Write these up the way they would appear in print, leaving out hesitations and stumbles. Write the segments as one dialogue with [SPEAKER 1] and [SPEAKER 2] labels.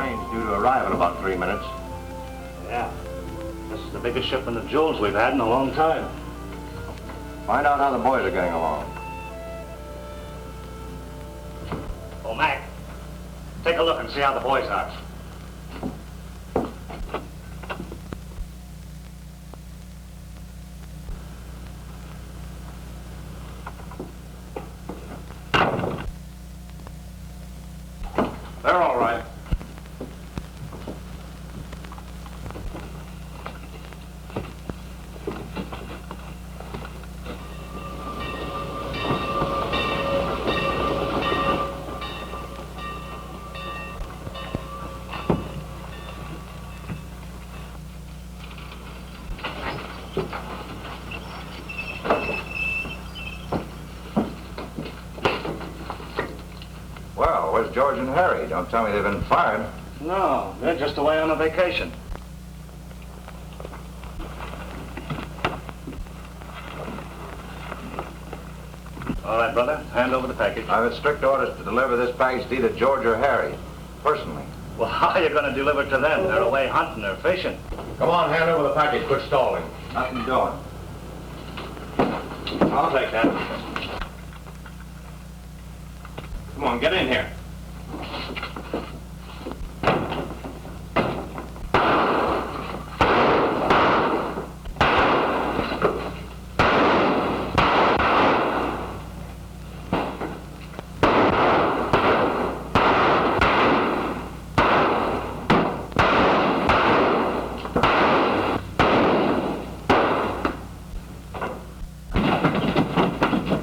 [SPEAKER 1] train's due to arrive in about 3 minutes.
[SPEAKER 2] Yeah. This is the biggest shipment of jewels we've had in a long time.
[SPEAKER 1] Find out how the boys are getting along.
[SPEAKER 2] Oh, Mac, take a look and see how the boys are.
[SPEAKER 1] They're all right. Well, where's George and Harry? Don't tell me they've been fired.
[SPEAKER 2] No, they're just away on a vacation. All right, brother, hand over the package.
[SPEAKER 1] I've had strict orders to deliver this package to either George or Harry, personally.
[SPEAKER 2] Well, how are you going to deliver it to them? They're away hunting or fishing.
[SPEAKER 1] Come on, hand over the package. Quit stalling. Nothing doing.
[SPEAKER 2] I'll take that.
[SPEAKER 1] Come on, get in here.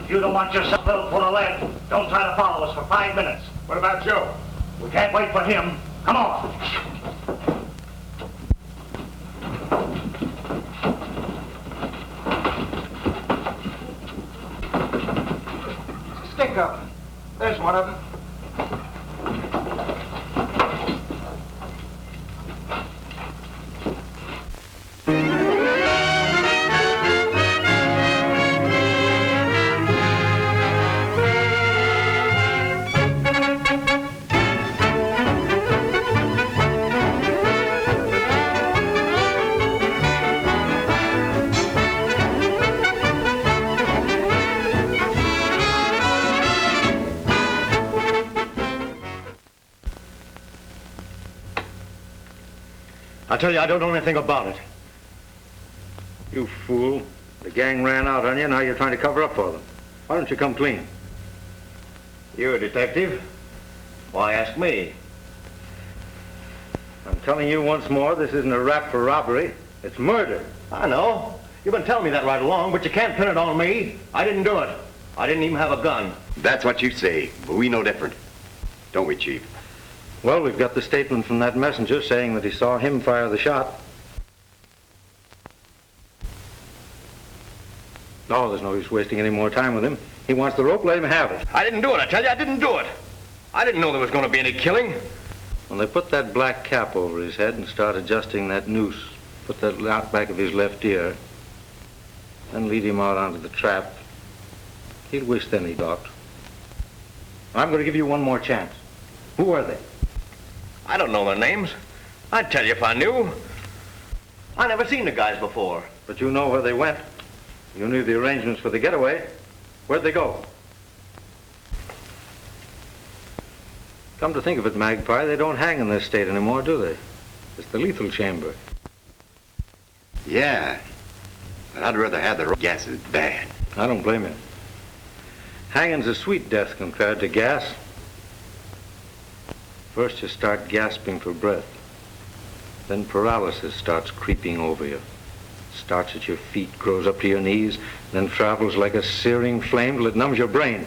[SPEAKER 2] You don't want yourself a little full of lead. Don't try to follow us for 5 minutes.
[SPEAKER 1] What about Joe?
[SPEAKER 2] We can't wait for him. Come on.
[SPEAKER 1] Stick up. There's one of them.
[SPEAKER 3] I tell you, I don't know anything about it. You fool. The gang ran out on you, now you're trying to cover up for them. Why don't you come clean?
[SPEAKER 1] You a detective? Why ask me?
[SPEAKER 3] I'm telling you once more, this isn't a rap for robbery. It's murder.
[SPEAKER 4] I know. You've been telling me that right along, but you can't pin it on me. I didn't do it. I didn't even have a gun.
[SPEAKER 5] That's what you say, but we know different. Don't we, Chief?
[SPEAKER 3] Well, we've got the statement from that messenger saying that he saw him fire the shot. No, there's no use wasting any more time with him. He wants the rope, let him have it.
[SPEAKER 4] I didn't do it, I tell you, I didn't do it. I didn't know there was going to be any killing.
[SPEAKER 3] When they put that black cap over his head and start adjusting that noose, put that out back of his left ear, then lead him out onto the trap, he'll wish then he'd ought. I'm going to give you one more chance. Who are they?
[SPEAKER 4] I don't know their names. I'd tell you if I knew. I never seen the guys before.
[SPEAKER 3] But you know where they went. You knew the arrangements for the getaway. Where'd they go? Come to think of it, Magpie, they don't hang in this state anymore, do they? It's the lethal chamber.
[SPEAKER 5] Yeah, but I'd rather have the gas is bad.
[SPEAKER 3] I don't blame you. Hanging's a sweet death compared to gas. First you start gasping for breath. Then paralysis starts creeping over you. Starts at your feet, grows up to your knees, then travels like a searing flame till it numbs your brain.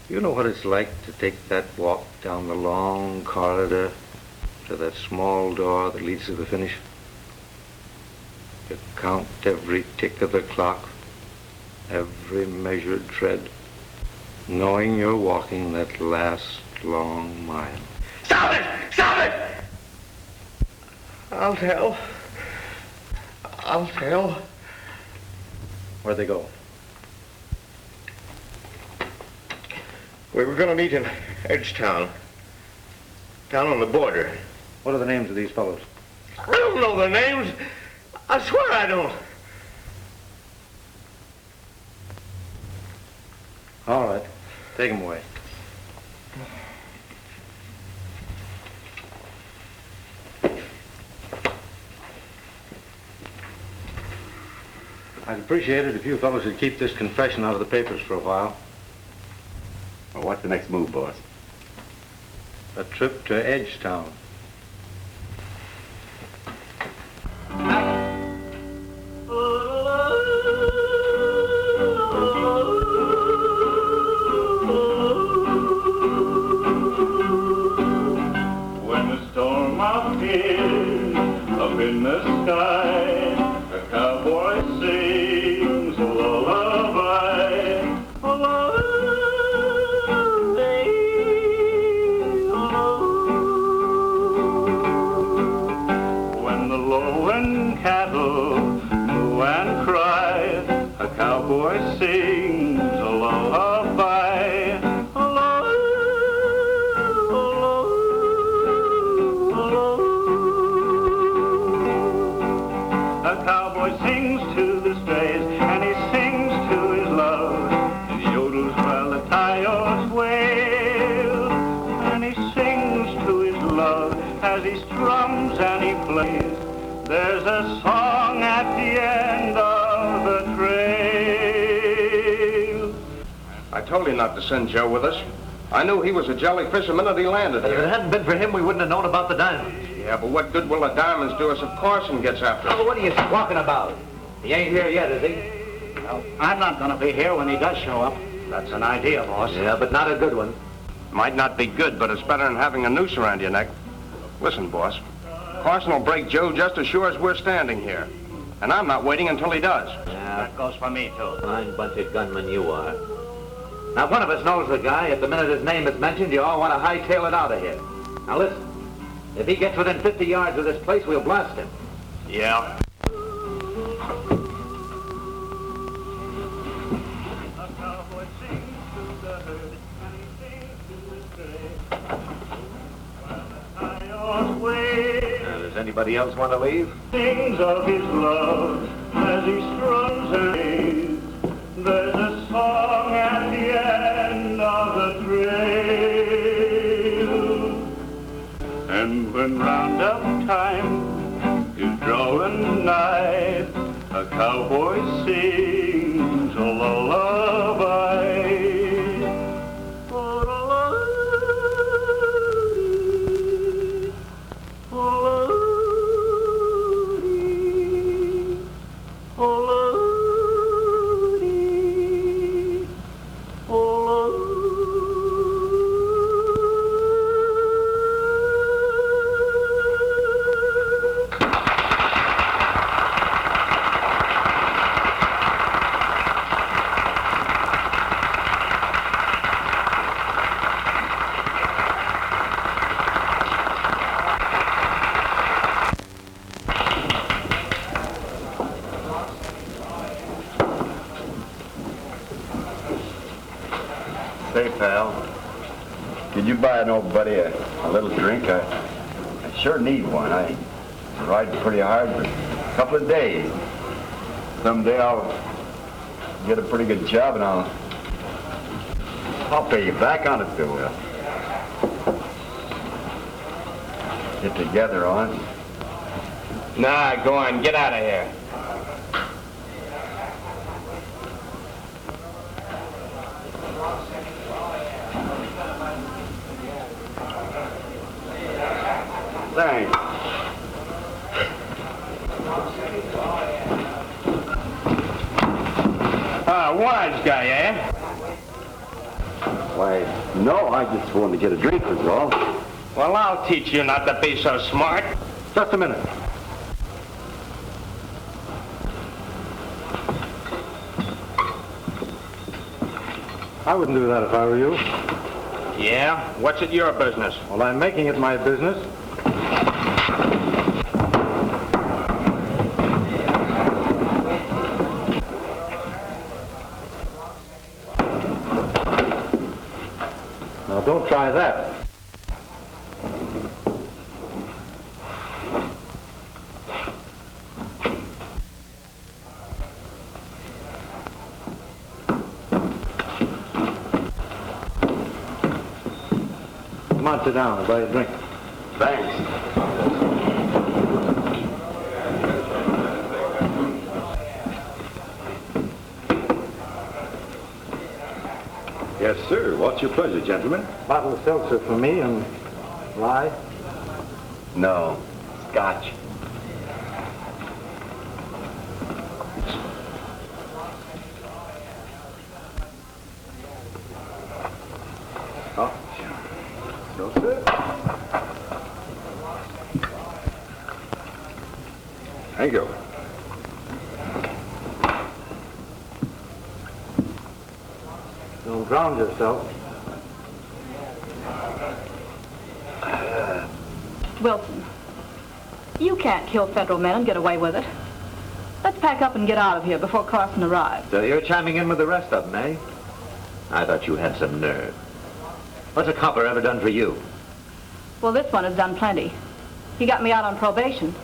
[SPEAKER 3] You know what it's like to take that walk down the long corridor to that small door that leads to the finish? You count every tick of the clock, every measured tread, knowing you're walking that last long mile.
[SPEAKER 4] Stop it! Stop it! I'll tell. I'll tell.
[SPEAKER 3] Where'd they go?
[SPEAKER 4] We were going to meet in Edgetown. Down on the border.
[SPEAKER 3] What are the names of these fellows?
[SPEAKER 4] I don't know their names. I swear I don't.
[SPEAKER 3] All right. Take them away. I'd appreciate it if you fellows would keep this confession out of the papers for a while.
[SPEAKER 5] Well, what's the next move, boss?
[SPEAKER 3] A trip to Edgetown.
[SPEAKER 2] When the storm appears up in the sky, a cowboy sings a lullaby. A lullaby, a lullaby. When the lowland cattle moo and cry, a cowboy sings a lullaby. A cowboy sings to the strays, and he sings to his love. He yodels while the coyotes wail, and he sings to his love as he strums and he plays. There's a song at the end of the trail.
[SPEAKER 1] I told you not to send Joe with us. I knew he was a jolly fisherman and he landed
[SPEAKER 6] If it
[SPEAKER 1] here.
[SPEAKER 6] hadn't been for him, we wouldn't have known about the diamonds.
[SPEAKER 1] Yeah, but what good will the diamonds do us if Carson gets after us?
[SPEAKER 6] Oh, what are you talking about? He ain't here yet, is he?
[SPEAKER 2] Well, I'm not going to be here when he does show up. That's an idea, boss.
[SPEAKER 6] Yeah, but not a good one.
[SPEAKER 1] Might not be good, but it's better than having a noose around your neck. Listen, boss. Carson will break Joe just as sure as we're standing here. And I'm not waiting until he does.
[SPEAKER 6] Yeah,
[SPEAKER 2] That goes for me, too.
[SPEAKER 6] fine bunch of gunmen you are. Now, one of us knows the guy. At the minute his name is mentioned, you all want to hightail it out of here. Now, listen. If he gets within 50 yards of this place, we'll blast him.
[SPEAKER 2] Yeah.
[SPEAKER 6] Does anybody else want to leave?
[SPEAKER 2] Sings of his love as he strums her days. There's a song at the end of the trail. And when roundup time is drawing nigh, a cowboy sings a lullaby.
[SPEAKER 5] Say, pal, could you buy an old buddy a little drink? I sure need one. I ride pretty hard for a couple of days. Someday I'll get a pretty good job and I'll pay you back on it, Bill. We'll get together on it.
[SPEAKER 1] Nah, go on. Get out of here.
[SPEAKER 5] Thanks.
[SPEAKER 1] Wise guy, eh?
[SPEAKER 5] Why, no, I just wanted to get a drink was all.
[SPEAKER 1] Well, I'll teach you not to be so smart.
[SPEAKER 3] Just a minute. I wouldn't do that if I were you.
[SPEAKER 1] Yeah? What's it your business?
[SPEAKER 3] Well, I'm making it my business. Now, don't try that.
[SPEAKER 6] on, sit down. I'll buy you a drink.
[SPEAKER 5] Thanks.
[SPEAKER 7] Yes, sir. What's your pleasure, gentlemen?
[SPEAKER 6] Bottle of seltzer for me and rye.
[SPEAKER 5] No, scotch.
[SPEAKER 7] Oh, no, sir. Thank you.
[SPEAKER 6] Don't drown yourself.
[SPEAKER 8] Wilson, you can't kill federal men and get away with it. Let's pack up and get out of here before Carson arrives.
[SPEAKER 6] So you're chiming in with the rest of them, eh? I thought you had some nerve. What's a copper ever done for you?
[SPEAKER 8] Well, this one has done plenty. He got me out on probation.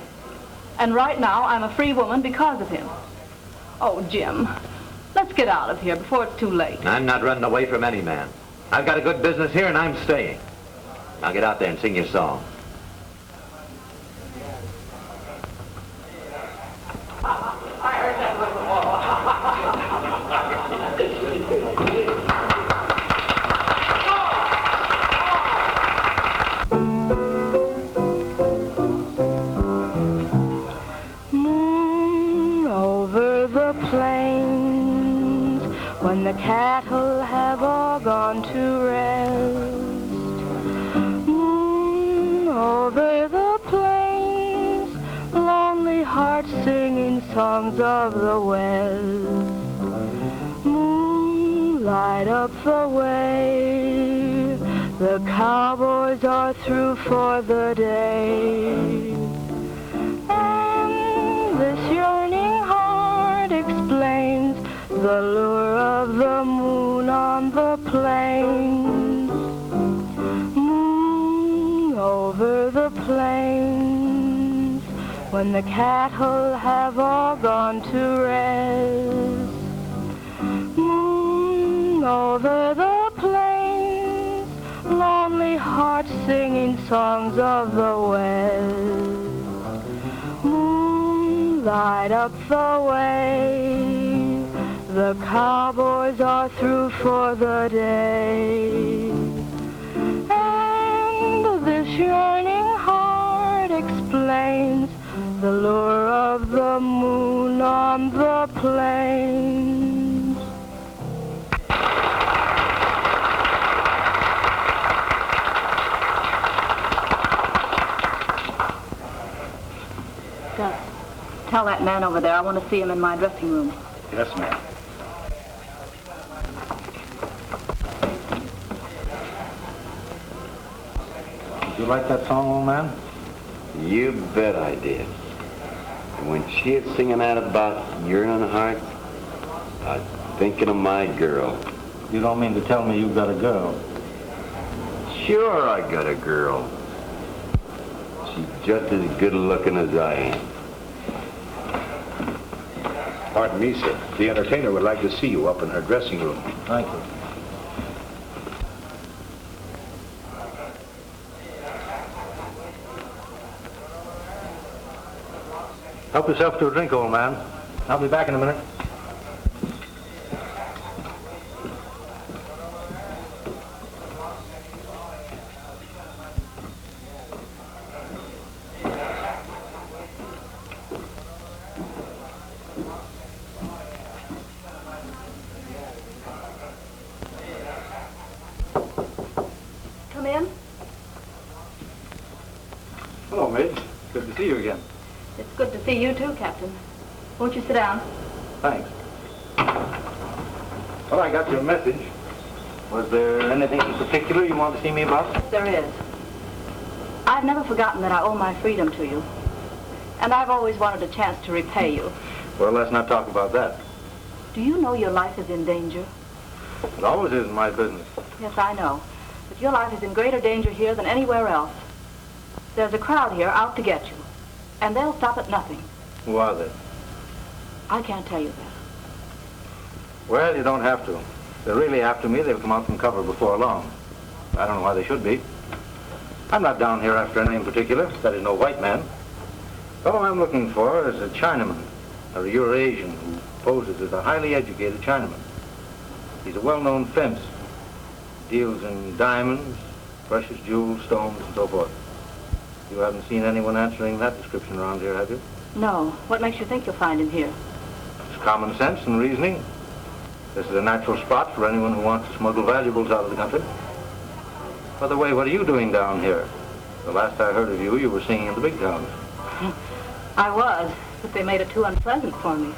[SPEAKER 8] And right now, I'm a free woman because of him. Oh, Jim, let's get out of here before it's too late.
[SPEAKER 6] I'm not running away from any man. I've got a good business here and I'm staying. Now get out there and sing your song.
[SPEAKER 9] Moon over the plains, when the cattle have all gone to rest. Moon over the plains, lonely hearts singing songs of the west. Moon, light up the way, the cowboys are through for the day. And this yearning heart explains the lure of the moon on the plains. Moon over the plains, when the cattle have all gone to rest. Moon over the plains, lonely hearts singing songs of the west. Moon, light up the way, the cowboys are through for the day. And this yearning heart explains the lure of the moon on the plains.
[SPEAKER 8] Gus, tell that man over there I want to see him in my dressing room.
[SPEAKER 7] Yes, ma'am.
[SPEAKER 6] You like that song, old man?
[SPEAKER 5] You bet I did. And when she was singing that about yearning heart, I was thinking of my girl.
[SPEAKER 6] You don't mean to tell me you've got a girl.
[SPEAKER 5] Sure, I got a girl. She's just as good looking as I am.
[SPEAKER 7] Pardon me, sir. The entertainer would like to see you up in her dressing room.
[SPEAKER 6] Thank you. Help yourself to a drink, old man. I'll be back in a minute.
[SPEAKER 8] Come in.
[SPEAKER 6] Hello, Midge. Good to see you again.
[SPEAKER 8] It's good to see you too, Captain. Won't you sit down?
[SPEAKER 6] Thanks. Well, I got your message. Was there anything in particular you want to see me about?
[SPEAKER 8] Yes, there is. I've never forgotten that I owe my freedom to you. And I've always wanted a chance to repay you.
[SPEAKER 6] Well, let's not talk about that.
[SPEAKER 8] Do you know your life is in danger?
[SPEAKER 6] It always is in my business.
[SPEAKER 8] Yes, I know. But your life is in greater danger here than anywhere else. There's a crowd here out to get you. And they'll stop at nothing.
[SPEAKER 6] Who are they?
[SPEAKER 8] I can't tell you that.
[SPEAKER 6] Well, you don't have to. If they're really after me, they'll come out from cover before long. I don't know why they should be. I'm not down here after any in particular. That is no white man. The fellow I'm looking for is a Chinaman, or a Eurasian, who poses as a highly educated Chinaman. He's a well-known fence. Deals in diamonds, precious jewels, stones, and so forth. You haven't seen anyone answering that description around here, have you?
[SPEAKER 8] No. What makes you think you'll find him here?
[SPEAKER 6] It's common sense and reasoning. This is a natural spot for anyone who wants to smuggle valuables out of the country. By the way, what are you doing down here? The last I heard of you, you were singing in the big towns.
[SPEAKER 8] I was, but they made it too unpleasant for me.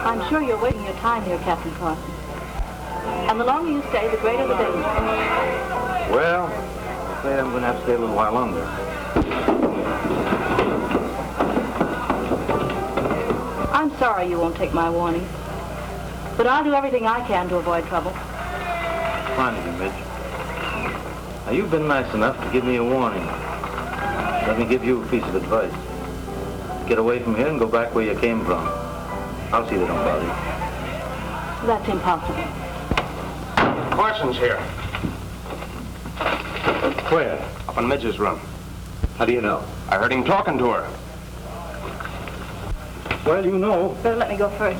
[SPEAKER 8] I'm sure you're wasting your time here, Captain Carson. And the longer you stay, the greater the danger.
[SPEAKER 6] Well, I'm afraid I'm going to have to stay a little while longer.
[SPEAKER 8] I'm sorry you won't take my warning. But I'll do everything I can to avoid trouble.
[SPEAKER 6] Fine of you, Midge. Now, you've been nice enough to give me a warning. Let me give you a piece of advice. Get away from here and go back where you came from. I'll see they don't bother you.
[SPEAKER 8] That's impossible.
[SPEAKER 1] Carson's here.
[SPEAKER 6] Where?
[SPEAKER 1] Up in Midge's room.
[SPEAKER 6] How do you know?
[SPEAKER 1] I heard him talking to her.
[SPEAKER 6] Well, you know.
[SPEAKER 8] Better let me go first.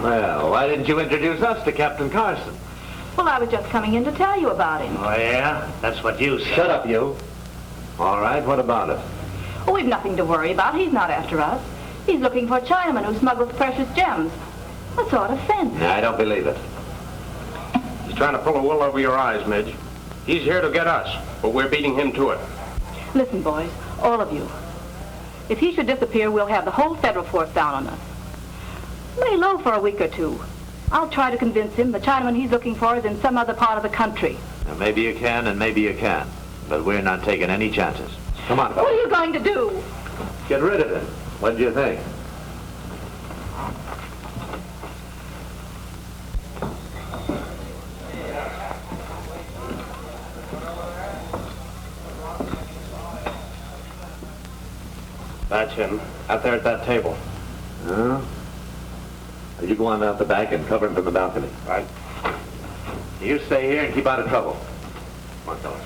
[SPEAKER 6] Well, why didn't you introduce us to Captain Carson?
[SPEAKER 8] Well, I was just coming in to tell you about him.
[SPEAKER 6] Oh, yeah? That's what you said. Shut up, you. All right, what about it?
[SPEAKER 8] Oh, we've nothing to worry about. He's not after us. He's looking for a Chinaman who smuggles precious gems. What sort of fence?
[SPEAKER 6] No, I don't believe it.
[SPEAKER 1] He's trying to pull the wool over your eyes, Midge. He's here to get us, but we're beating him to it.
[SPEAKER 8] Listen, boys, all of you. If he should disappear, we'll have the whole federal force down on us. Lay low for a week or two. I'll try to convince him the Chinaman he's looking for is in some other part of the country.
[SPEAKER 6] Now, maybe you can and maybe you can't. But we're not taking any chances. Come on, fellas.
[SPEAKER 8] What are you going to do?
[SPEAKER 6] Get rid of him. What do you think?
[SPEAKER 1] That's him, out there at that table.
[SPEAKER 6] Huh? You go on out the back and cover him from the balcony.
[SPEAKER 1] Right.
[SPEAKER 6] You stay here and keep out of trouble. Come on, fellas.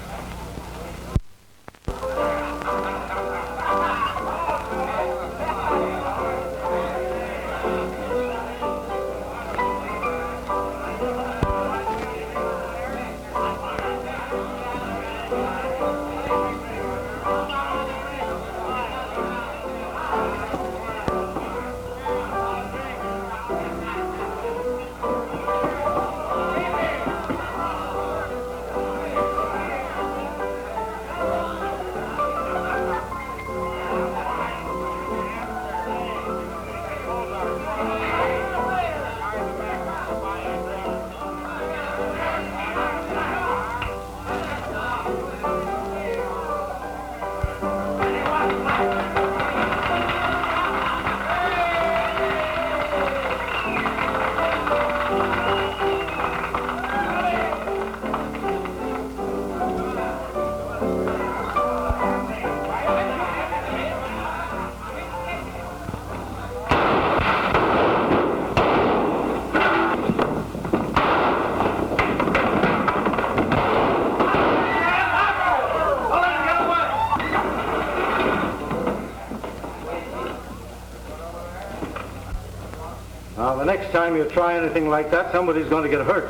[SPEAKER 6] Now, the next time you try anything like that, somebody's going to get hurt.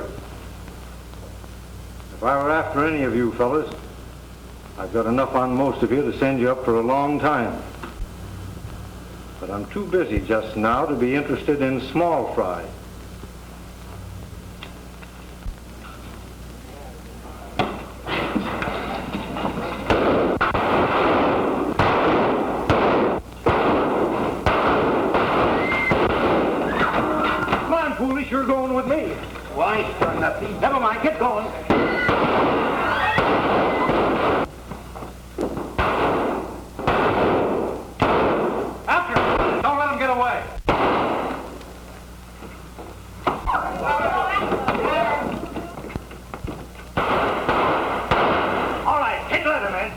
[SPEAKER 6] If I were after any of you fellas, I've got enough on most of you to send you up for a long time. But I'm too busy just now to be interested in small fry.
[SPEAKER 1] Lefty.
[SPEAKER 6] Never mind, get going. After him. Don't let him get away. All right, take leather, man.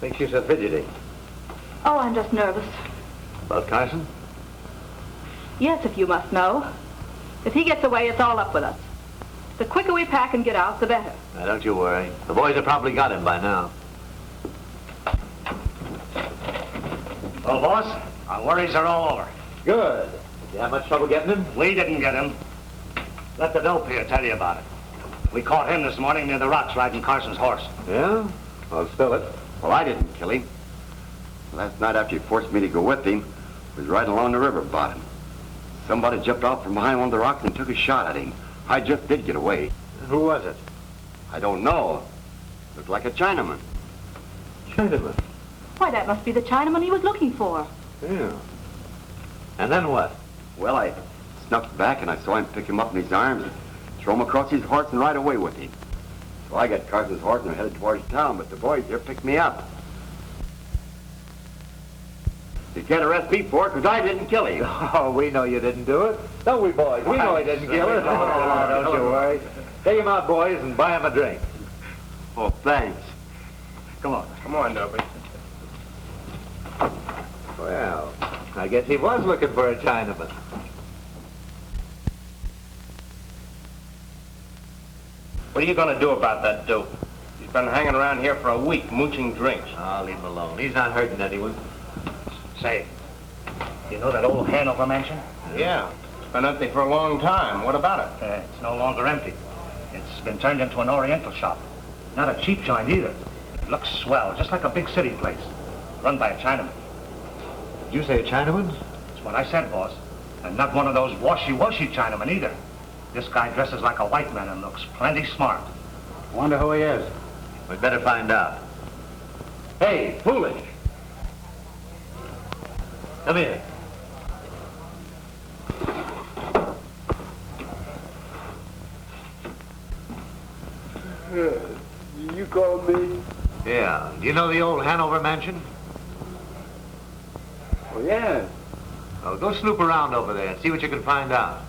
[SPEAKER 6] Thinks you're so fidgety.
[SPEAKER 8] Oh, I'm just nervous.
[SPEAKER 6] About Carson?
[SPEAKER 8] Yes, if you must know. If he gets away, it's all up with us. The quicker we pack and get out, the better.
[SPEAKER 6] Now, don't you worry. The boys have probably got him by now.
[SPEAKER 2] Well, boss, our worries are all over.
[SPEAKER 6] Good. You have much trouble getting him?
[SPEAKER 2] We didn't get him. Let the dope here tell you about it. We caught him this morning near the rocks riding Carson's horse.
[SPEAKER 6] Yeah? Well, spill it.
[SPEAKER 5] Well, I didn't kill him. Last night after you forced me to go with him, I was riding along the river bottom. Somebody jumped out from behind one of the rocks and took a shot at him. I just did get away.
[SPEAKER 6] Who was it?
[SPEAKER 5] I don't know. Looked like a Chinaman.
[SPEAKER 6] Chinaman?
[SPEAKER 8] Why, that must be the Chinaman he was looking for.
[SPEAKER 6] Yeah. And then what?
[SPEAKER 5] Well, I snuck back and I saw him pick him up in his arms and throw him across his horse and ride away with him. So I got Carson's horse and headed towards town, but the boys here picked me up. You can't arrest me for it because I didn't kill him.
[SPEAKER 6] Oh, we know you didn't do it. Don't we, boys? We know he didn't kill her. Oh, don't you worry. Take him out, boys, and buy him a drink.
[SPEAKER 5] Oh, thanks.
[SPEAKER 2] Come on.
[SPEAKER 1] Come on, Dopey.
[SPEAKER 6] Well, I guess he was looking for a Chinaman.
[SPEAKER 1] What are you going to do about that dope? He's been hanging around here for a week, mooching drinks.
[SPEAKER 6] I'll leave him alone. He's not hurting anyone.
[SPEAKER 2] Say, you know that old Hanover mansion?
[SPEAKER 1] Yeah. It's been empty for a long time. What about it?
[SPEAKER 2] It's no longer empty. It's been turned into an Oriental shop. Not a cheap joint either. It looks swell, just like a big city place. Run by a Chinaman.
[SPEAKER 6] Did you say a Chinaman?
[SPEAKER 2] That's what I said, boss. And not one of those washy-washy Chinamen either. This guy dresses like a white man and looks plenty smart.
[SPEAKER 6] Wonder who he is. We'd better find out. Hey, foolish! Come here.
[SPEAKER 5] You called me?
[SPEAKER 6] Yeah. Do you know the old Hanover mansion?
[SPEAKER 5] Oh, yeah.
[SPEAKER 6] Well, go snoop around over there and see what you can find out.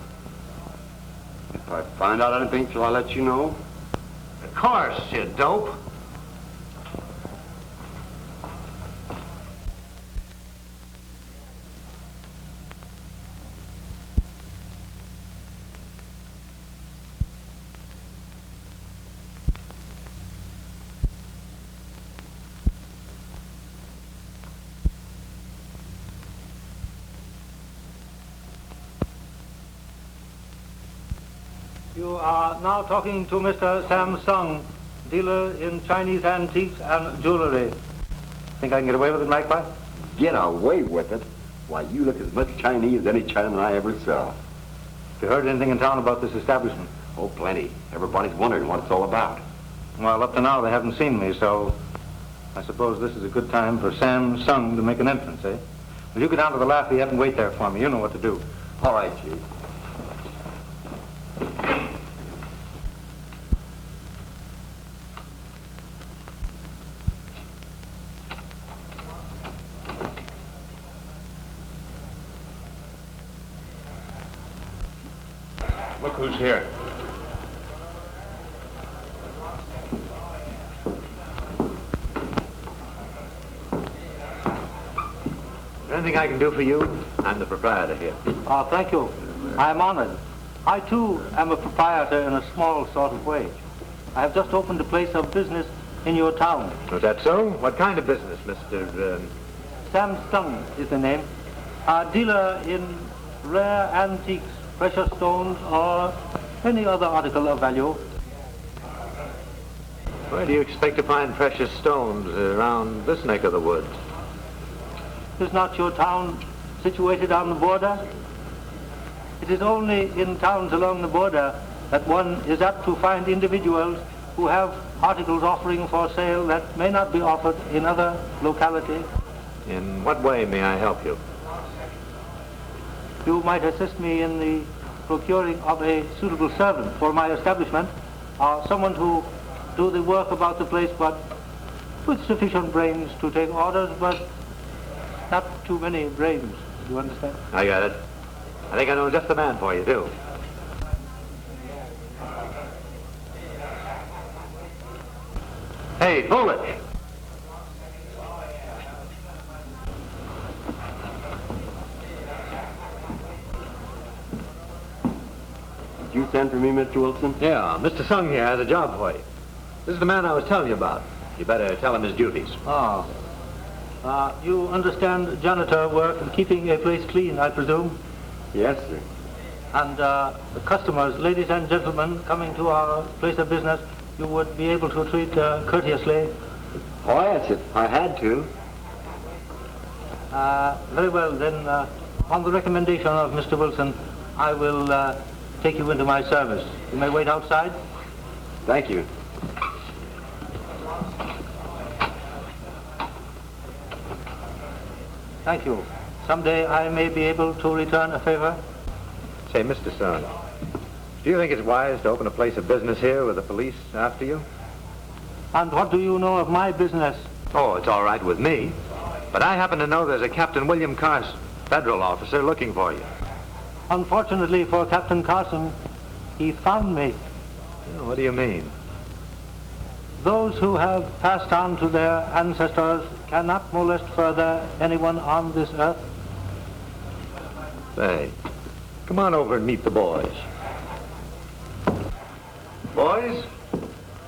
[SPEAKER 5] If I find out anything, shall I let you know?
[SPEAKER 6] Of course, you dope.
[SPEAKER 10] You are now talking to Mr. Sam Sung, dealer in Chinese antiques and jewelry. Think I can get away with it, Magpie?
[SPEAKER 5] Get away with it? Why, you look as much Chinese as any Chinaman I ever saw.
[SPEAKER 10] Have you heard anything in town about this establishment?
[SPEAKER 5] Oh, plenty. Everybody's wondering what it's all about.
[SPEAKER 10] Well, up to now they haven't seen me, so I suppose this is a good time for Sam Sung to make an entrance, eh? Will you go down to the Lafayette and wait there for me? You know what to do.
[SPEAKER 5] All right, Chief.
[SPEAKER 1] Look who's here.
[SPEAKER 7] Anything I can do for you? I'm the proprietor here.
[SPEAKER 10] Oh, thank you. I'm honored. I, too, am a proprietor in a small sort of way. I have just opened a place of business in your town.
[SPEAKER 7] Is that so? What kind of business, Mr.
[SPEAKER 10] Sam Stung is the name. A dealer in rare antiques, precious stones, or any other article of value.
[SPEAKER 7] Where do you expect to find precious stones around this neck of the woods?
[SPEAKER 10] Is not your town situated on the border? It is only in towns along the border that one is apt to find individuals who have articles offering for sale that may not be offered in other localities.
[SPEAKER 7] In what way may I help you?
[SPEAKER 10] You might assist me in the procuring of a suitable servant for my establishment, or someone to do the work about the place, but with sufficient brains to take orders, but not too many brains. Do you understand?
[SPEAKER 7] I got it. I think I know just the man for you, too. Hey, Bullet!
[SPEAKER 11] Did you send for me, Mr. Wilson?
[SPEAKER 7] Yeah, Mr. Sung here has a job for you. This is the man I was telling you about. You better tell him his duties.
[SPEAKER 10] Ah. You understand janitor work and keeping a place clean, I presume?
[SPEAKER 11] Yes, sir.
[SPEAKER 10] And the customers, ladies and gentlemen, coming to our place of business, you would be able to treat courteously.
[SPEAKER 11] Oh, yes, I had to.
[SPEAKER 10] Very well, then, on the recommendation of Mr. Wilson, I will take you into my service. You may wait outside.
[SPEAKER 11] Thank you.
[SPEAKER 10] Thank you. Someday I may be able to return a favor.
[SPEAKER 7] Say, Mr. Sung, do you think it's wise to open a place of business here with the police after you?
[SPEAKER 10] And what do you know of my business?
[SPEAKER 7] Oh, it's all right with me. But I happen to know there's a Captain William Carson, federal officer, looking for you.
[SPEAKER 10] Unfortunately for Captain Carson, he found me.
[SPEAKER 7] What do you mean?
[SPEAKER 10] Those who have passed on to their ancestors cannot molest further anyone on this earth.
[SPEAKER 7] Say, come on over and meet the boys. Boys,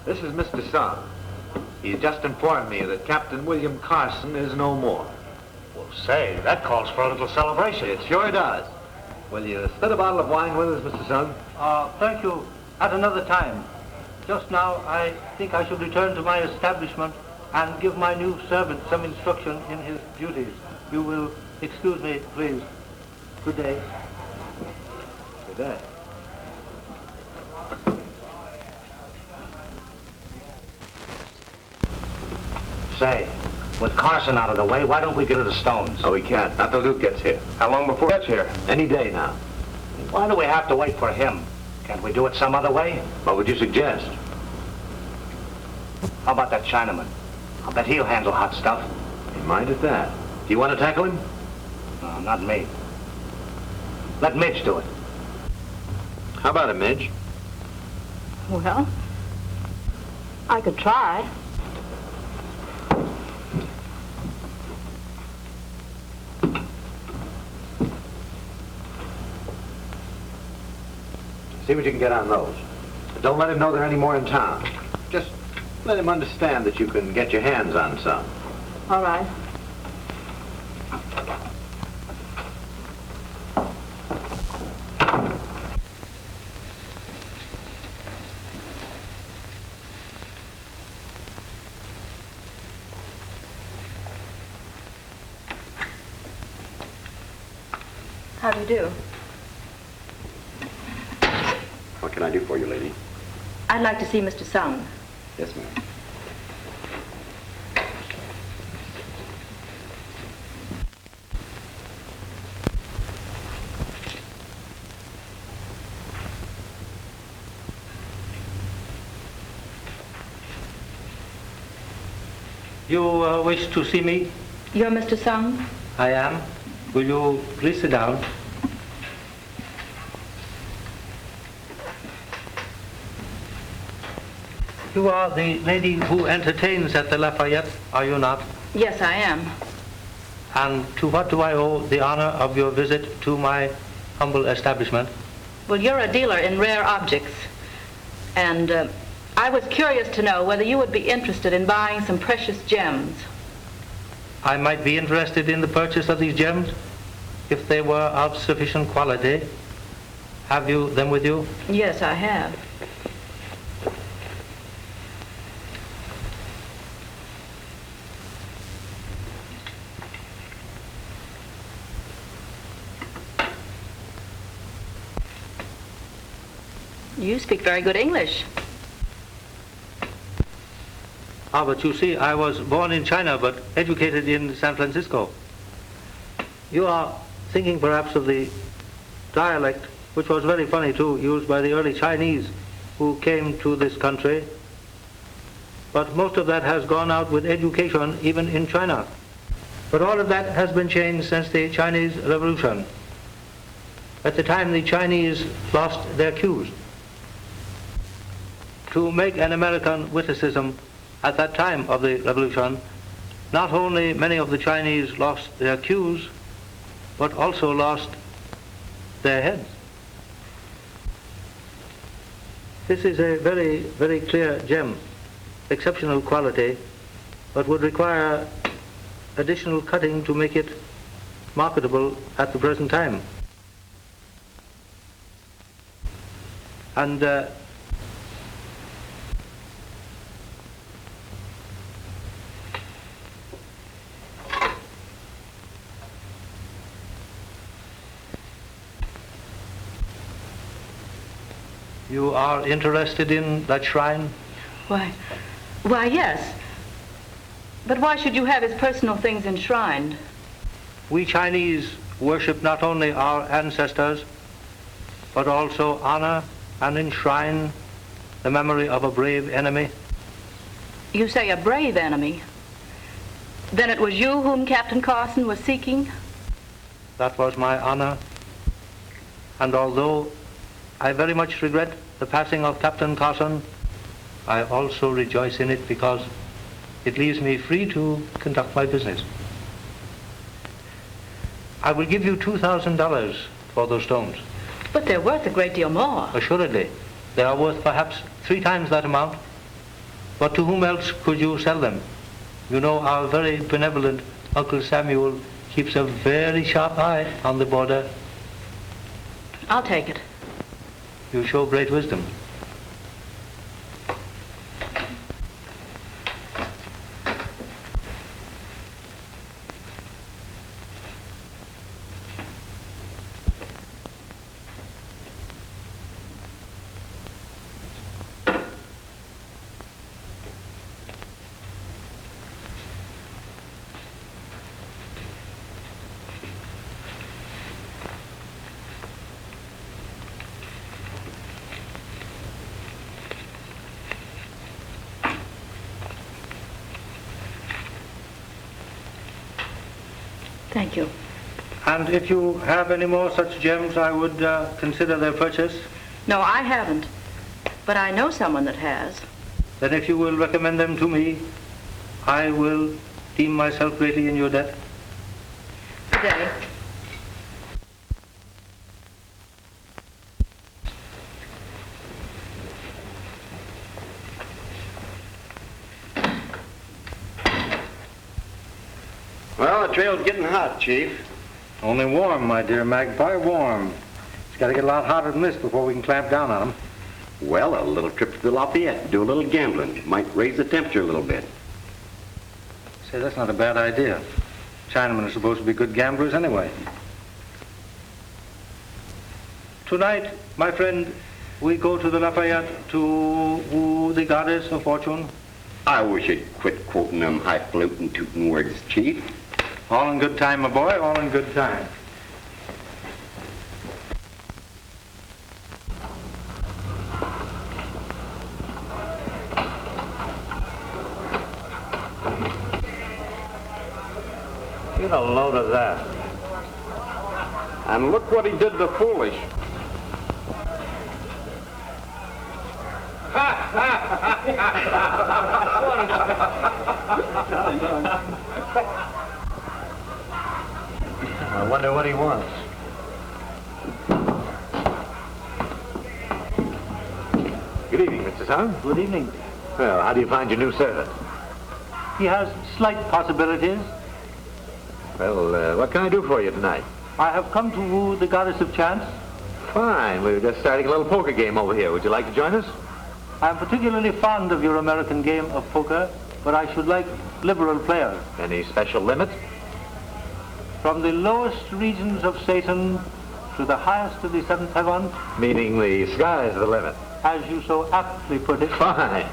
[SPEAKER 7] this is Mr. Sung. He's just informed me that Captain William Carson is no more.
[SPEAKER 6] Well, say, that calls for a little celebration.
[SPEAKER 7] It sure does. Will you spit a bottle of wine with us, Mr. Sung?
[SPEAKER 10] Thank you. At another time. Just now, I think I should return to my establishment and give my new servant some instruction in his duties. You will excuse me, please. Good day.
[SPEAKER 7] Good day.
[SPEAKER 6] Say, with Carson out of the way, why don't we get to the Stones?
[SPEAKER 7] Oh, we can't. Not till Luke gets here.
[SPEAKER 1] How long before he gets here?
[SPEAKER 7] Any day now.
[SPEAKER 6] Why do we have to wait for him? Can't we do it some other way?
[SPEAKER 7] What would you suggest?
[SPEAKER 6] How about that Chinaman? I'll bet he'll handle hot stuff.
[SPEAKER 7] He might at that. Do you want to tackle him?
[SPEAKER 6] No, not me. Let Midge do it.
[SPEAKER 7] How about it, Midge?
[SPEAKER 8] Well, I could try.
[SPEAKER 7] See what you can get on those. But don't let him know there are any more in town. Just let him understand that you can get your hands on some.
[SPEAKER 8] All right. How do you do?
[SPEAKER 11] What can I do for you, lady?
[SPEAKER 8] I'd like to see Mr. Sung.
[SPEAKER 11] Yes, ma'am.
[SPEAKER 10] You wish to see me?
[SPEAKER 8] You're Mr. Sung?
[SPEAKER 10] I am. Will you please sit down? You are the lady who entertains at the Lafayette, are you not?
[SPEAKER 8] Yes, I am.
[SPEAKER 10] And to what do I owe the honor of your visit to my humble establishment?
[SPEAKER 8] Well, you're a dealer in rare objects. And I was curious to know whether you would be interested in buying some precious gems.
[SPEAKER 10] I might be interested in the purchase of these gems if they were of sufficient quality. Have you them with you?
[SPEAKER 8] Yes, I have. You speak very good English.
[SPEAKER 10] Ah, but you see, I was born in China but educated in San Francisco. You are thinking perhaps of the dialect, which was very funny too, used by the early Chinese who came to this country. But most of that has gone out with education even in China. But all of that has been changed since the Chinese Revolution. At the time the Chinese lost their cues. To make an American witticism, at that time of the revolution, not only many of the Chinese lost their cues, but also lost their heads. This is a very, very clear gem, exceptional quality, but would require additional cutting to make it marketable at the present time. And you are interested in that shrine?
[SPEAKER 8] Why, yes. But why should you have his personal things enshrined?
[SPEAKER 10] We Chinese worship not only our ancestors, but also honor and enshrine the memory of a brave enemy.
[SPEAKER 8] You say a brave enemy? Then it was you whom Captain Carson was seeking?
[SPEAKER 10] That was my honor. And although I very much regret the passing of Captain Carson, I also rejoice in it because it leaves me free to conduct my business. I will give you $2,000 for those stones.
[SPEAKER 8] But they're worth a great deal more.
[SPEAKER 10] Assuredly. They are worth perhaps 3 times that amount. But to whom else could you sell them? You know, our very benevolent Uncle Samuel keeps a very sharp eye on the border.
[SPEAKER 8] I'll take it.
[SPEAKER 10] You show great wisdom.
[SPEAKER 8] Thank you.
[SPEAKER 10] And if you have any more such gems, I would consider their purchase.
[SPEAKER 8] No, I haven't. But I know someone that has.
[SPEAKER 10] Then if you will recommend them to me, I will deem myself greatly in your debt.
[SPEAKER 8] Good day.
[SPEAKER 11] Well, the trail's getting hot, Chief.
[SPEAKER 6] Only warm, my dear Magpie, warm. It's got to get a lot hotter than this before we can clamp down on them.
[SPEAKER 11] Well, a little trip to the Lafayette, do a little gambling. Might raise the temperature a little bit.
[SPEAKER 6] Say, that's not a bad idea. Chinamen are supposed to be good gamblers anyway.
[SPEAKER 10] Tonight, my friend, we go to the Lafayette to woo the goddess of fortune.
[SPEAKER 11] I wish you'd quit quoting them highfalutin tootin' words, Chief.
[SPEAKER 6] All in good time, my boy, all in good time.
[SPEAKER 1] Get a load of that. And look what he did to Foolish.
[SPEAKER 7] I wonder what he wants. Good evening, Mr. Song.
[SPEAKER 10] Good evening.
[SPEAKER 7] Well, how do you find your new servant?
[SPEAKER 10] He has slight possibilities.
[SPEAKER 7] Well, what can I do for you tonight?
[SPEAKER 10] I have come to woo the goddess of chance.
[SPEAKER 7] Fine. We were just starting a little poker game over here. Would you like to join us?
[SPEAKER 10] I am particularly fond of your American game of poker, but I should like liberal players.
[SPEAKER 7] Any special limit?
[SPEAKER 10] From the lowest regions of Satan to the highest of the seventh heaven,
[SPEAKER 7] Meaning the sky's the limit.
[SPEAKER 10] as you so aptly put it.
[SPEAKER 7] Fine.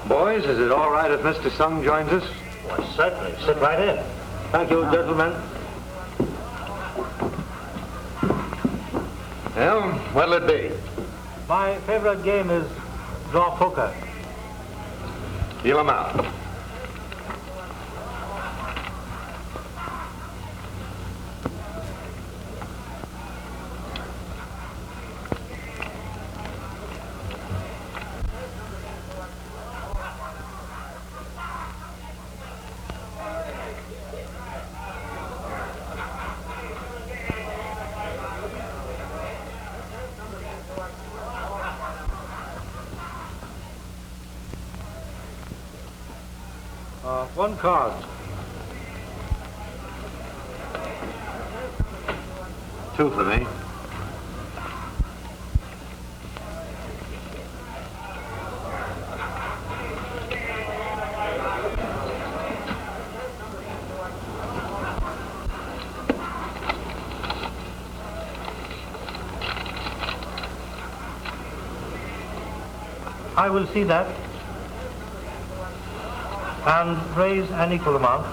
[SPEAKER 7] Boys, is it all right if Mr. Sung joins us?
[SPEAKER 6] Why, certainly. Sit right in.
[SPEAKER 10] Thank you, gentlemen.
[SPEAKER 7] Well, what'll it be?
[SPEAKER 10] My favorite game is draw poker.
[SPEAKER 7] Deal 'em out.
[SPEAKER 10] One card.
[SPEAKER 7] Two for me.
[SPEAKER 10] I will see that and raise an equal amount.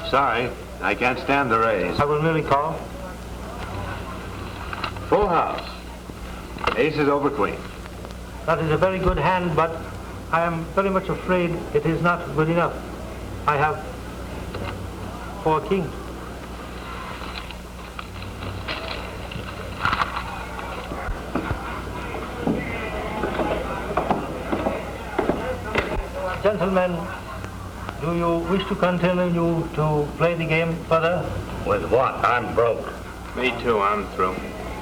[SPEAKER 7] Sorry, I can't stand the raise.
[SPEAKER 10] I will merely call.
[SPEAKER 7] Full house. Aces over queen.
[SPEAKER 10] That is a very good hand, but I am very much afraid it is not good enough. I have 4 kings. Gentlemen, do you wish to continue to play the game further?
[SPEAKER 6] With what? I'm broke.
[SPEAKER 1] Me too, I'm through.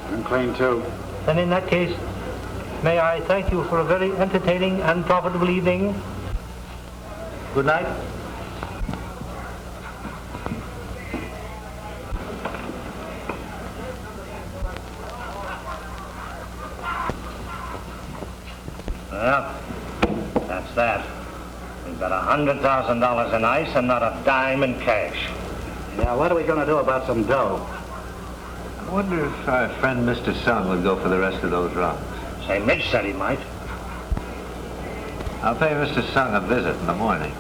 [SPEAKER 5] I'm clean too.
[SPEAKER 10] Then in that case, may I thank you for a very entertaining and profitable evening. Good night.
[SPEAKER 6] Well, that's that. We've got $100,000 in ice and not a dime in cash.
[SPEAKER 11] Yeah, what are we going to do about some dough?
[SPEAKER 7] I wonder if our friend Mr. Sung would go for the rest of those rounds.
[SPEAKER 6] Say, Midge said he might.
[SPEAKER 7] I'll pay Mr. Sung a visit in the morning.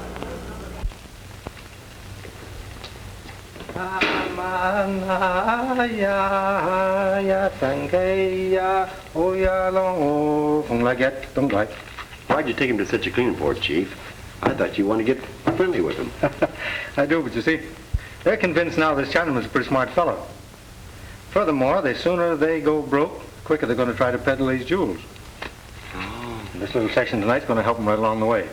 [SPEAKER 11] Why'd you take him to such a clean port, Chief? I thought you wanted to get friendly with him.
[SPEAKER 6] I do, but you see, they're convinced now this Chinaman's a pretty smart fellow. Furthermore, the sooner they go broke, the quicker they're going to try to peddle these jewels.
[SPEAKER 11] Oh.
[SPEAKER 6] This little section tonight's going to help them right along the way.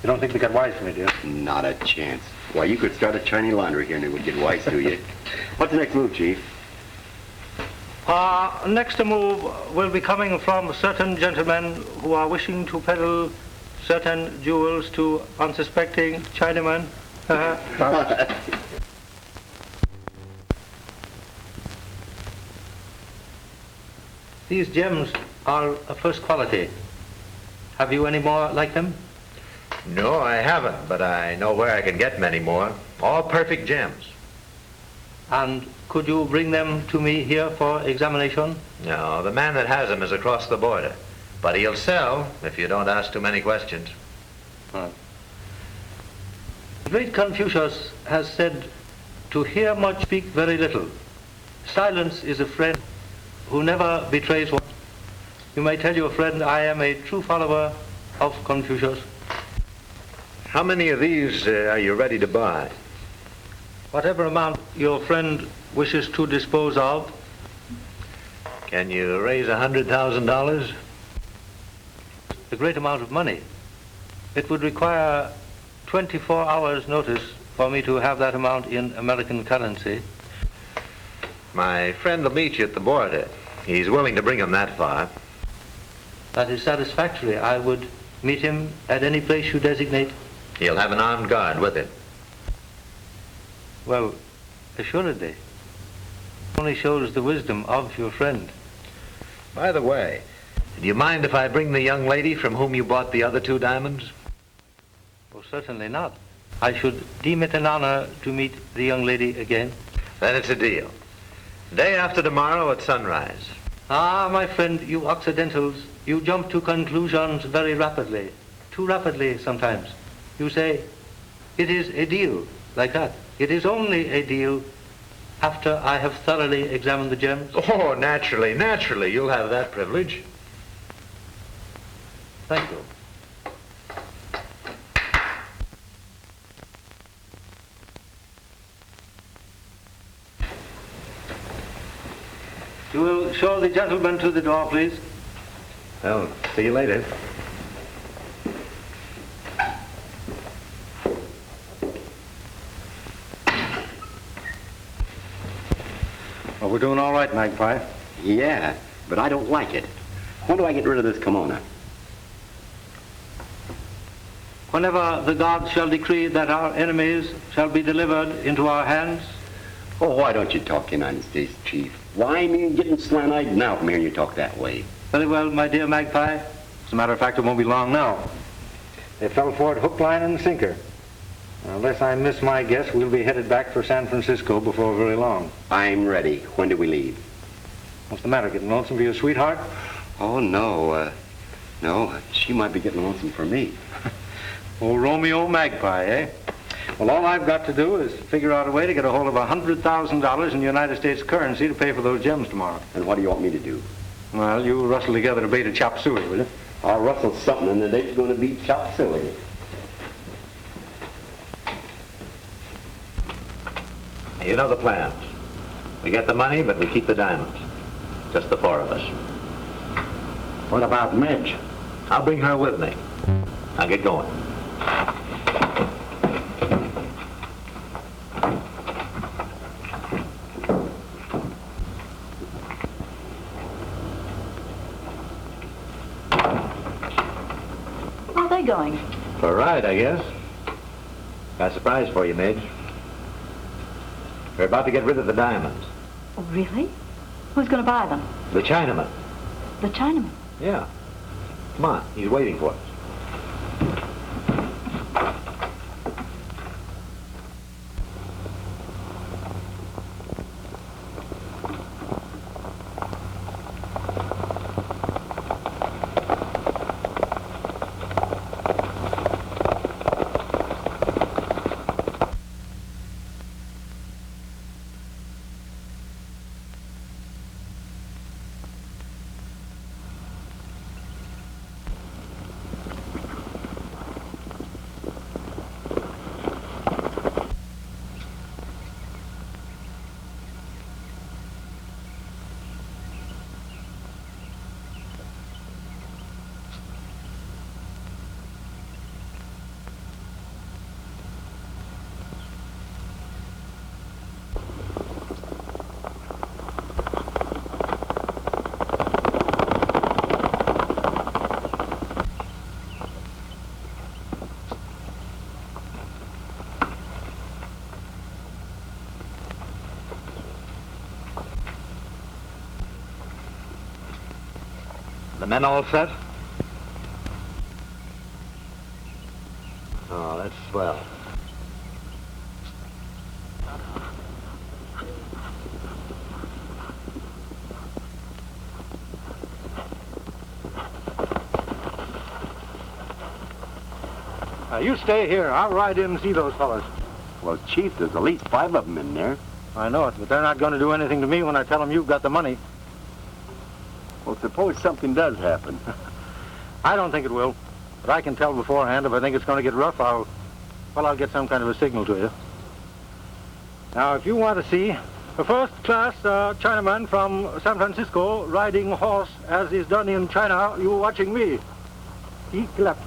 [SPEAKER 6] You don't think they got wise to me, do you?
[SPEAKER 11] Not a chance. Why, you could start a Chinese laundry here and it would get wise to you. What's the next move, Chief?
[SPEAKER 10] Next move will be coming from certain gentlemen who are wishing to peddle certain jewels to unsuspecting Chinamen. These gems are of first quality. Have you any more like them?
[SPEAKER 7] No, I haven't, but I know where I can get many more. All perfect gems.
[SPEAKER 10] And could you bring them to me here for examination?
[SPEAKER 7] No, the man that has them is across the border. But he'll sell if you don't ask too many questions.
[SPEAKER 10] The great Confucius has said, to hear much, speak very little. Silence is a friend who never betrays one. You may tell your friend I am a true follower of Confucius.
[SPEAKER 7] How many of these are you ready to buy?
[SPEAKER 10] Whatever amount your friend wishes to dispose of.
[SPEAKER 7] Can you raise $100,000?
[SPEAKER 10] A great amount of money. It would require 24 hours' notice for me to have that amount in American currency.
[SPEAKER 7] My friend will meet you at the border. He's willing to bring him that far.
[SPEAKER 10] That is satisfactory. I would meet him at any place you designate.
[SPEAKER 7] He'll have an armed guard with him.
[SPEAKER 10] Well, assuredly. Only shows the wisdom of your friend.
[SPEAKER 7] By the way, do you mind if I bring the young lady from whom you bought the other 2 diamonds?
[SPEAKER 10] Oh, certainly not. I should deem it an honor to meet the young lady again.
[SPEAKER 7] Then it's a deal. Day after tomorrow at sunrise.
[SPEAKER 10] Ah, my friend, you Occidentals, you jump to conclusions very rapidly. Too rapidly sometimes. You say, it is a deal, like that. It is only a deal after I have thoroughly examined the gems.
[SPEAKER 7] Oh, naturally. You'll have that privilege.
[SPEAKER 10] Thank you. You will show the gentleman to the door, please.
[SPEAKER 7] Well, see you later.
[SPEAKER 6] Well, we're doing all right, Magpie.
[SPEAKER 11] Yeah, but I don't like it. When do I get rid of this kimono?
[SPEAKER 10] Whenever the gods shall decree that our enemies shall be delivered into our hands.
[SPEAKER 11] Oh, why don't you talk United States, Chief? Why, I mean, getting slant-eyed now from hearing you talk that way.
[SPEAKER 10] Very well, my dear Magpie.
[SPEAKER 6] As a matter of fact, it won't be long now. They fell for it hook, line, and sinker. Unless I miss my guess, we'll be headed back for San Francisco before very long.
[SPEAKER 11] I'm ready. When do we leave?
[SPEAKER 6] What's the matter, getting lonesome for your sweetheart?
[SPEAKER 11] Oh, no. No, she might be getting lonesome for me.
[SPEAKER 6] Old Romeo Magpie, eh? Well, all I've got to do is figure out a way to get a hold of $100,000 in United States currency to pay for those gems tomorrow.
[SPEAKER 11] And what do you want me to do?
[SPEAKER 6] Well, you rustle together a bait of chop suey, will you?
[SPEAKER 11] I'll rustle something, and the date's going to be chop suey.
[SPEAKER 7] You know the plans. We get the money, but we keep the diamonds. Just the 4 of us.
[SPEAKER 5] What about Midge?
[SPEAKER 7] I'll bring her with me. I'll get going.
[SPEAKER 8] Where are they going?
[SPEAKER 7] For a ride, I guess. Got a surprise for you, Midge. We're about to get rid of the diamonds.
[SPEAKER 8] Oh, really? Who's going to buy them?
[SPEAKER 7] The Chinaman.
[SPEAKER 8] The Chinaman?
[SPEAKER 7] Yeah. Come on, he's waiting for us. The men all set? Oh, that's swell.
[SPEAKER 6] You stay here. I'll ride in and see those fellas.
[SPEAKER 5] Well, Chief, there's at least 5 of them in there.
[SPEAKER 6] I know it, but they're not going to do anything to me when I tell them you've got the money.
[SPEAKER 5] Well, suppose something does happen.
[SPEAKER 6] I don't think it will, but I can tell beforehand if I think it's going to get rough, I'll Well, I'll get some kind of a signal to you. Now, if you want to see a first-class Chinaman from San Francisco riding a horse as is done in China, you're watching me. He left.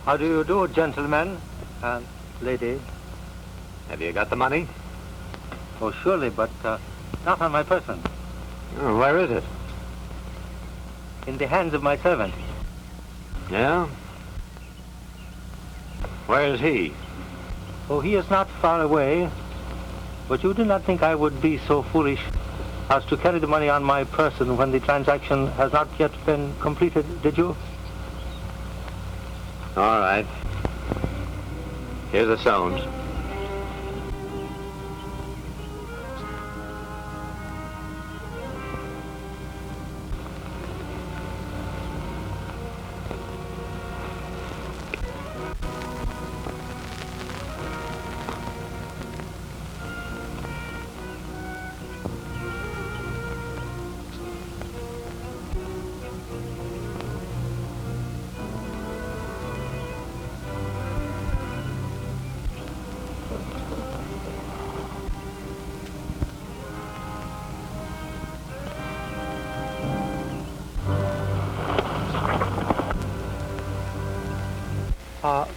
[SPEAKER 6] How do you do, gentlemen and lady?
[SPEAKER 7] Have you got the money?
[SPEAKER 6] Oh, surely, but not on my person.
[SPEAKER 7] Oh, where is it?
[SPEAKER 6] In the hands of my servant.
[SPEAKER 7] Yeah? Where is he?
[SPEAKER 6] Oh, he is not far away, but you do not think I would be so foolish as to carry the money on my person when the transaction has not yet been completed, did you?
[SPEAKER 7] All right. Here's the Soames.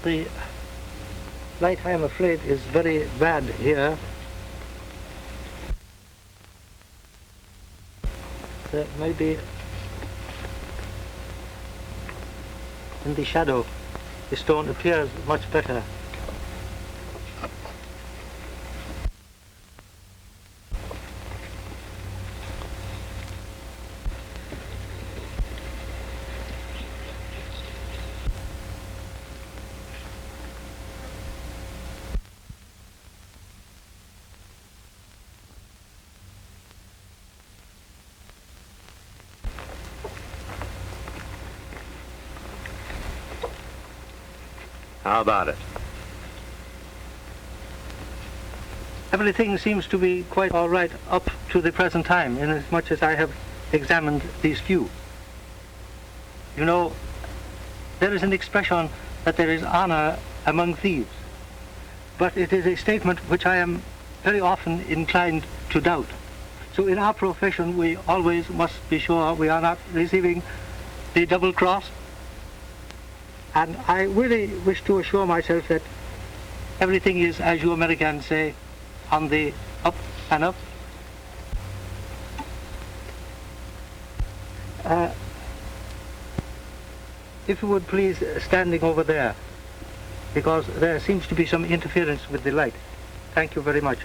[SPEAKER 6] The light, I am afraid, is very bad here. There may be in the shadow, the stone appears much better.
[SPEAKER 7] How about it?
[SPEAKER 6] Everything seems to be quite all right up to the present time, inasmuch as I have examined these few. You know, there is an expression that there is honor among thieves, but it is a statement which I am very often inclined to doubt. So in our profession, we always must be sure we are not receiving the double cross. And I really wish to assure myself that everything is, as you Americans say, on the up and up. If you would please, standing over there, because there seems to be some interference with the light. Thank you very much.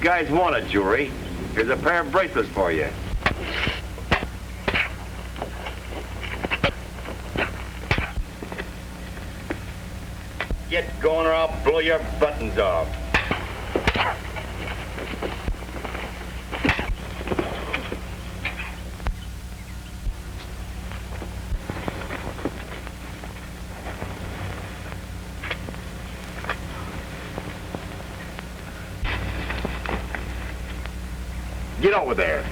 [SPEAKER 5] guys want a jewelry, here's a pair of bracelets for you. Get going or I'll blow your buttons off. Get over there.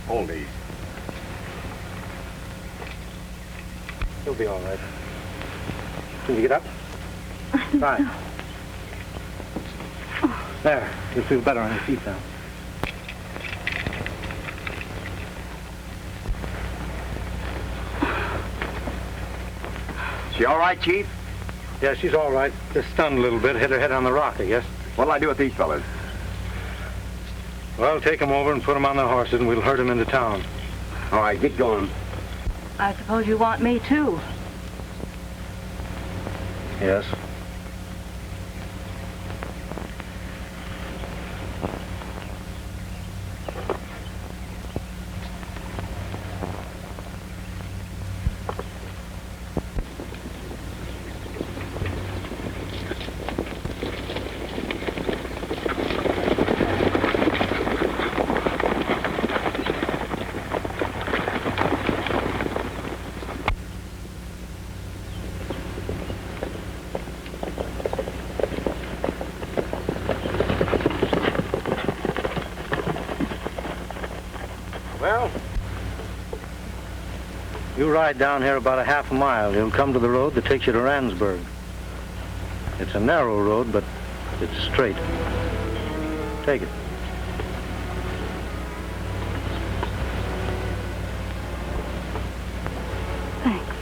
[SPEAKER 5] Hold these.
[SPEAKER 6] You'll be all right. Can you get up? Fine. There. You'll feel better on your feet now.
[SPEAKER 5] She all right, Chief?
[SPEAKER 6] Yeah, she's all right. Just stunned a little bit. Hit her head on the rock, I guess.
[SPEAKER 5] What'll I do with these fellas?
[SPEAKER 6] Well, take them over and put them on their horses, and we'll herd them into town.
[SPEAKER 5] All right, get going.
[SPEAKER 8] I suppose you want me, too.
[SPEAKER 6] Yes. Well, you ride down here about a half a mile. You'll come to the road that takes you to Randsburg. It's a narrow road, but it's straight. Take it.
[SPEAKER 8] Thanks.